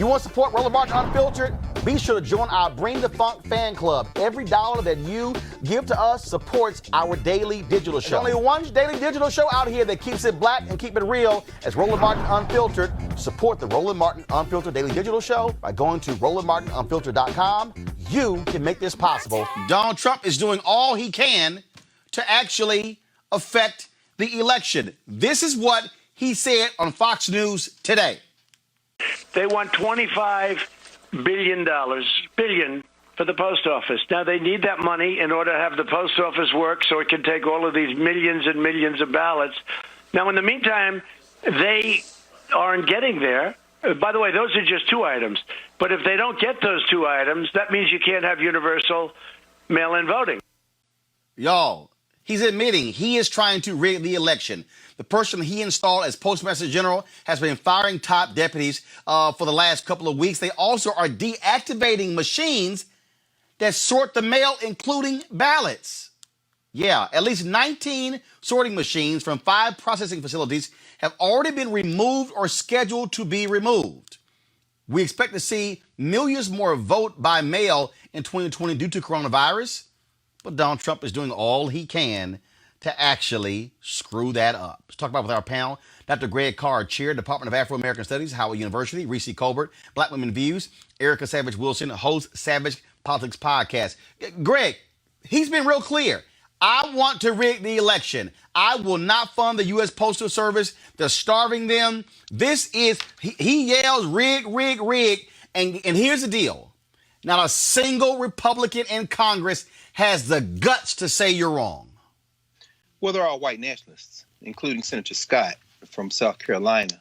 You want to support Roland Martin Unfiltered? Be sure to join our Bring the Funk fan club. Every dollar that you give to us supports our daily digital show. There's only one daily digital show out here that keeps it black and keep it real. It's Roland Martin Unfiltered. Support the Roland Martin Unfiltered daily digital show by going to RolandMartinUnfiltered.com. You can make this possible. Donald Trump is doing all he can to actually affect the election. This is what he said on Fox News today. They want $25 billion for the post office. Now, they need that money in order to have the post office work so it can take all of these millions and millions of ballots. Now, in the meantime, they aren't getting there. By the way, those are just two items. But if they don't get those two items, that means you can't have universal mail-in voting. Y'all, he's admitting he is trying to rig the election. The person he installed as Postmaster General has been firing top deputies for the last couple of weeks. They also are deactivating machines that sort the mail, including ballots. Yeah, at least 19 sorting machines from 5 processing facilities have already been removed or scheduled to be removed. We expect to see millions more vote by mail in 2020 due to coronavirus, but Donald Trump is doing all he can to actually screw that up. Let's talk about with our panel, Dr. Greg Carr, Chair, Department of Afro-American Studies, Howard University, Reese Colbert, Black Women Views, Erica Savage Wilson, host Savage Politics Podcast. Greg, he's been real clear. I want to rig the election. I will not fund the U.S. Postal Service. They're starving them. This is, he yells, rig, rig, rig. And here's the deal. Not a single Republican in Congress has the guts to say you're wrong. Well, they're all white nationalists, including Senator Scott from South Carolina.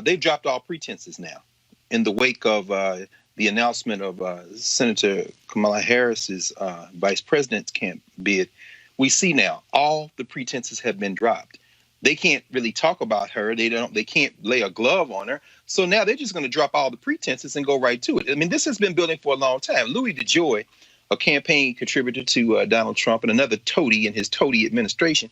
They've dropped all pretenses now. In the wake of the announcement of Senator Kamala Harris's vice president's camp bid, we see now all the pretenses have been dropped. They can't really talk about her. They can't lay a glove on her. So now they're just going to drop all the pretenses and go right to it. I mean, this has been building for a long time. Louis DeJoy, a campaign contributor to Donald Trump and another toady in his toady administration,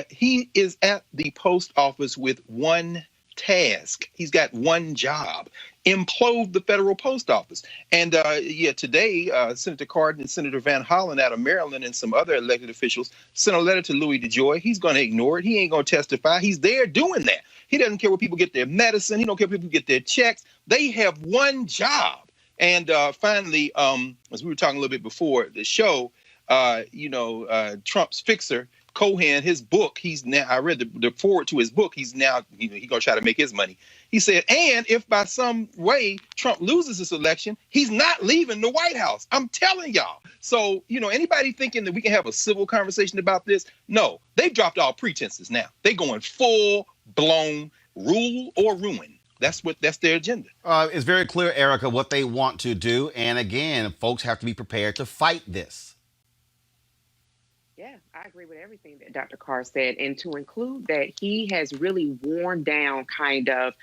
he is at the post office with one task. He's got one job: implode the federal post office. And today, Senator Cardin and Senator Van Hollen out of Maryland and some other elected officials sent a letter to Louis DeJoy. He's going to ignore it. He ain't going to testify. He's there doing that. He doesn't care where people get their medicine. He don't care where people get their checks. They have one job. And finally, as we were talking a little bit before the show, Trump's fixer, Cohen, his book, I read the forward to his book. He's now, he's going to try to make his money. He said, and if by some way Trump loses this election, he's not leaving the White House. I'm telling y'all. So, anybody thinking that we can have a civil conversation about this? No, they've dropped all pretenses now. They're going full blown rule or ruin. That's their agenda. It's very clear, Erica, what they want to do. And again, folks have to be prepared to fight this. Yeah, I agree with everything that Dr. Carr said. And to include that, he has really worn down kind of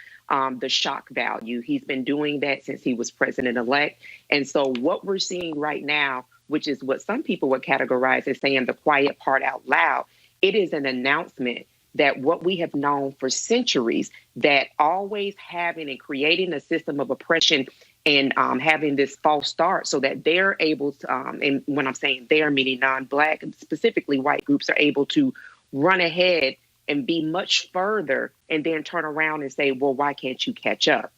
the shock value. He's been doing that since he was president-elect. And so what we're seeing right now, which is what some people would categorize as saying the quiet part out loud, it is an announcement that what we have known for centuries, that always having and creating a system of oppression and having this false start so that they're able to, and when I'm saying they're, meaning non-Black, specifically white groups, are able to run ahead and be much further and then turn around and say, well, why can't you catch up?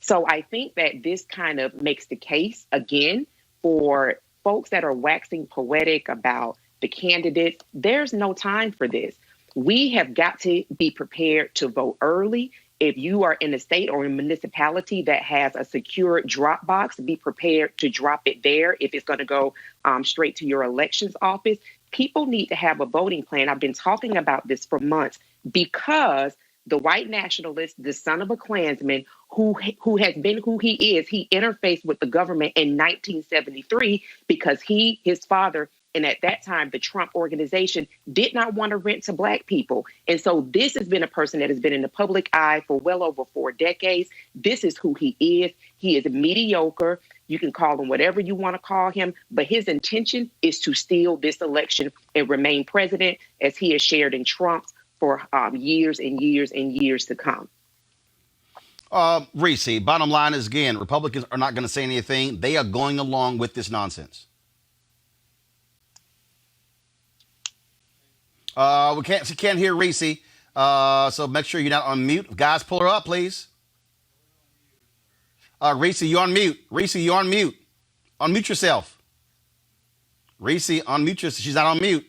So I think that this kind of makes the case, again, for folks that are waxing poetic about the candidates. There's no time for this. We have got to be prepared to vote early. If you are in a state or a municipality that has a secure drop box, be prepared to drop it there if it's going to go straight to your elections office. People need to have a voting plan. I've been talking about this for months because the white nationalist, the son of a Klansman, who has been who he is, he interfaced with the government in 1973 because his father, and at that time, the Trump organization did not want to rent to Black people. And so this has been a person that has been in the public eye for well over 4 decades. This is who he is. He is mediocre. You can call him whatever you want to call him, but his intention is to steal this election and remain president, as he has shared in Trump's for years and years and years to come. Reese, bottom line is, again, Republicans are not going to say anything. They are going along with this nonsense. We can't hear Reese. So make sure you're not on mute. Guys, pull her up, please. Reese, you on mute. Reese, you on mute. Unmute yourself. Reese, unmute yourself. She's not on mute.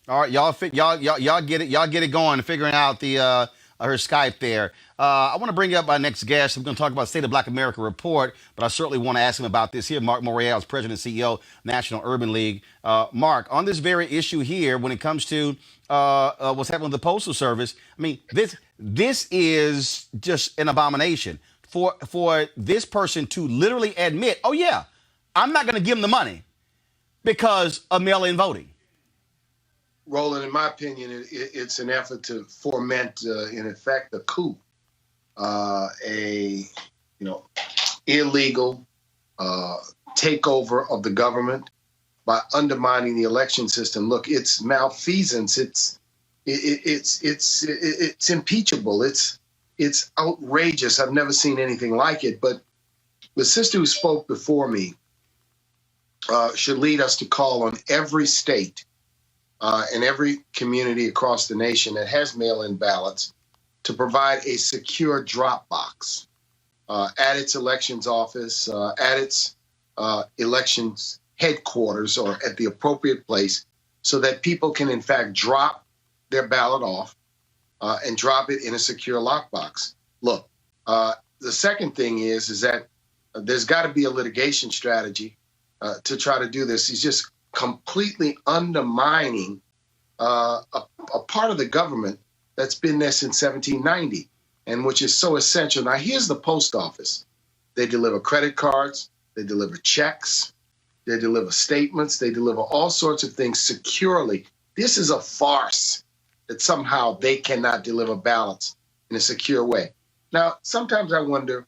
All right, y'all get it. Y'all get it going. Figuring out the her Skype there. I want to bring up our next guest. We're going to talk about State of Black America report, but I certainly want to ask him about this here. Mark Morial, President and CEO, National Urban League. Mark, on this very issue here, when it comes to what's happening with the Postal Service, I mean, this is just an abomination for this person to literally admit, oh yeah, I'm not going to give them the money because of mail-in voting. Roland, in my opinion, it's an effort to foment, in effect, a coup, illegal takeover of the government by undermining the election system. Look, it's malfeasance. It's impeachable. It's outrageous. I've never seen anything like it. But the sister who spoke before me should lead us to call on every state and every community across the nation that has mail-in ballots to provide a secure drop box at its elections office, at its elections headquarters, or at the appropriate place, so that people can, in fact, drop their ballot off and drop it in a secure lockbox. Look, the second thing is that there's got to be a litigation strategy to try to do this. He's just completely undermining a part of the government that's been there since 1790 and which is so essential. Now, here's the post office. They deliver credit cards, they deliver checks, they deliver statements, they deliver all sorts of things securely. This is a farce that somehow they cannot deliver ballots in a secure way. Now, sometimes I wonder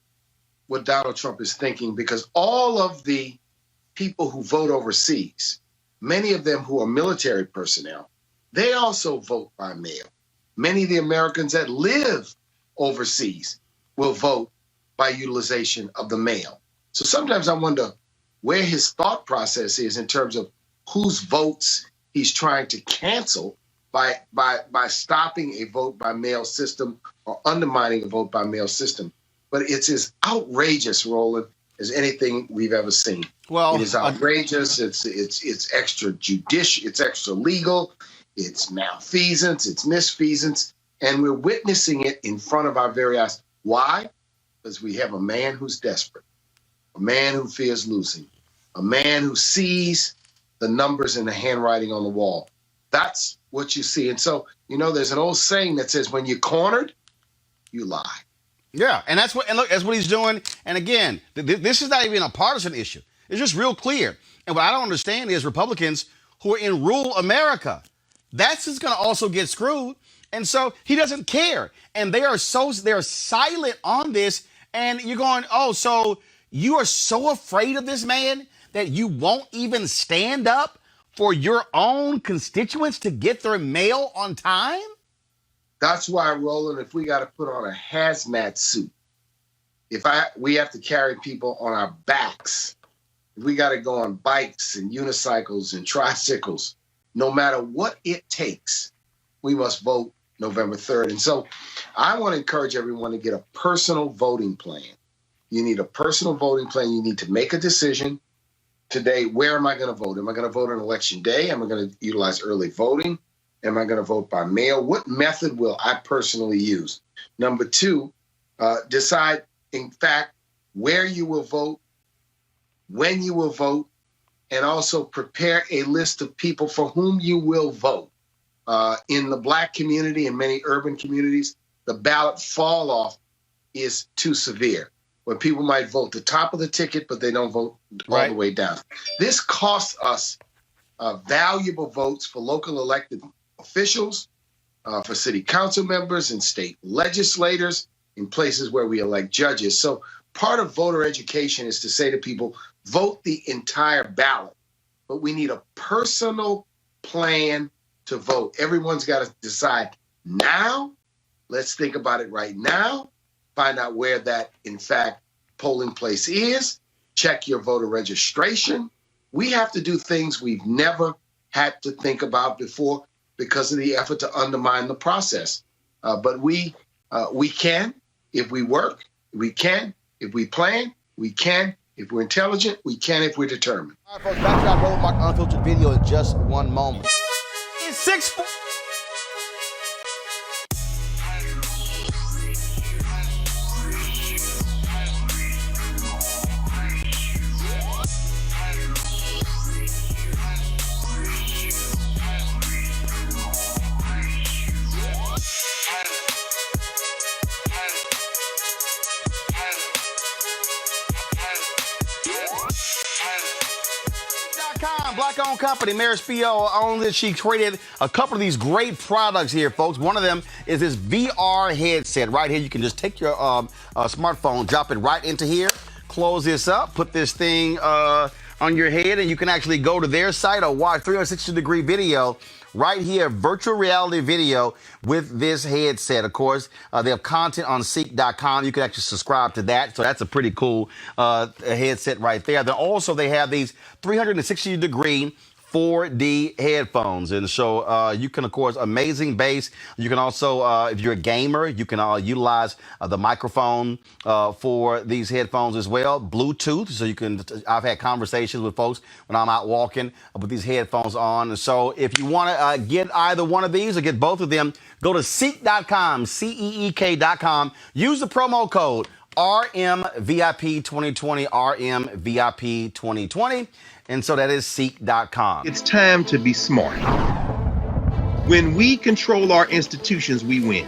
what Donald Trump is thinking, because all of the people who vote overseas, many of them who are military personnel, they also vote by mail. Many of the Americans that live overseas will vote by utilization of the mail. So sometimes I wonder where his thought process is in terms of whose votes he's trying to cancel by stopping a vote by mail system or undermining a vote by mail system. But it's as outrageous, Roland, as anything we've ever seen. Well, it is outrageous. It's extrajudicial. It's extra legal. It's malfeasance. It's misfeasance. And we're witnessing it in front of our very eyes. Why? Because we have a man who's desperate, a man who fears losing, a man who sees the numbers and the handwriting on the wall. That's what you see. And so, there's an old saying that says, when you're cornered, you lie. Yeah, and that's what he's doing. And again, this is not even a partisan issue. It's just real clear. And what I don't understand is Republicans who are in rural America, that's just going to also get screwed. And so he doesn't care. And they're silent on this. And you're going, oh, so you are so afraid of this man that you won't even stand up for your own constituents to get their mail on time? That's why, Roland, if we got to put on a hazmat suit, we have to carry people on our backs, if we got to go on bikes and unicycles and tricycles, no matter what it takes, we must vote November 3rd. And so I want to encourage everyone to get a personal voting plan. You need a personal voting plan. You need to make a decision today. Where am I going to vote? Am I going to vote on election day? Am I going to utilize early voting? Am I going to vote by mail? What method will I personally use? Number two, decide, in fact, where you will vote, when you will vote, and also prepare a list of people for whom you will vote. In the Black community and many urban communities, the ballot fall off is too severe, where people might vote the top of the ticket, but they don't vote all the way down. This costs us valuable votes for local elected officials, for city council members and state legislators in places where we elect judges. So part of voter education is to say to people, vote the entire ballot, but we need a personal plan to vote. Everyone's got to decide now. Let's think about it right now. Find out where that, in fact, polling place is. Check your voter registration. We have to do things we've never had to think about before because of the effort to undermine the process. But we can if we work. We can if we plan. We can if we're intelligent. We can if we're determined. All right, folks, back to our Roland Martin Unfiltered video in just one moment. It's 6. Black-owned company, Maria Bartiromo owns it. She created a couple of these great products here, folks. One of them is this VR headset right here. You can just take your smartphone, drop it right into here, close this up, put this thing on your head, and you can actually go to their site or watch 360-degree video right here, virtual reality video with this headset. Of course, they have content on Seek.com. You can actually subscribe to that. So that's a pretty cool headset right there. Then also they have these 360-degree 4D headphones. And so you can, of course, amazing bass. You can also, if you're a gamer, you can utilize the microphone for these headphones as well. Bluetooth, so you can, I've had conversations with folks when I'm out walking with these headphones on. And so if you want to get either one of these or get both of them, go to Seek.com, Seek.com. Use the promo code RMVIP2020, RMVIP2020. And so that is Seek.com. It's time to be smart. When we control our institutions, we win.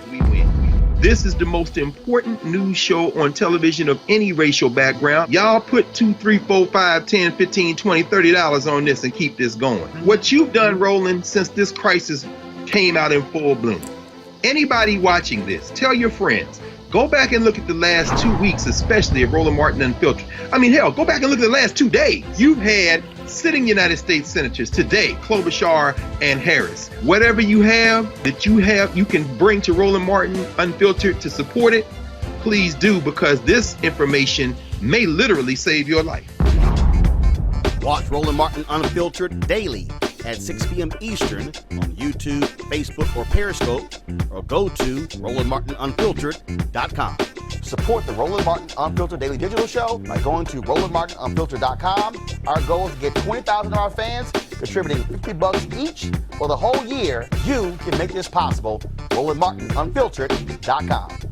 This is the most important news show on television of any racial background. Y'all put $2, $3, $4, $5, $10, $15, $20, $30 on this and keep this going. What you've done, Roland, since this crisis came out in full bloom. Anybody watching this, tell your friends. Go back and look at the last 2 weeks, especially of Roland Martin Unfiltered. I mean, hell, go back and look at the last 2 days. You've had sitting United States senators today, Klobuchar and Harris. Whatever you have that you can bring to Roland Martin Unfiltered to support it, please do, because this information may literally save your life. Watch Roland Martin Unfiltered daily at 6 p.m. Eastern on YouTube, Facebook, or Periscope, or go to RolandMartinUnfiltered.com. Support the Roland Martin Unfiltered Daily Digital Show by going to RolandMartinUnfiltered.com. Our goal is to get 20,000 of our fans contributing $50 each for the whole year. You can make this possible. RolandMartinUnfiltered.com.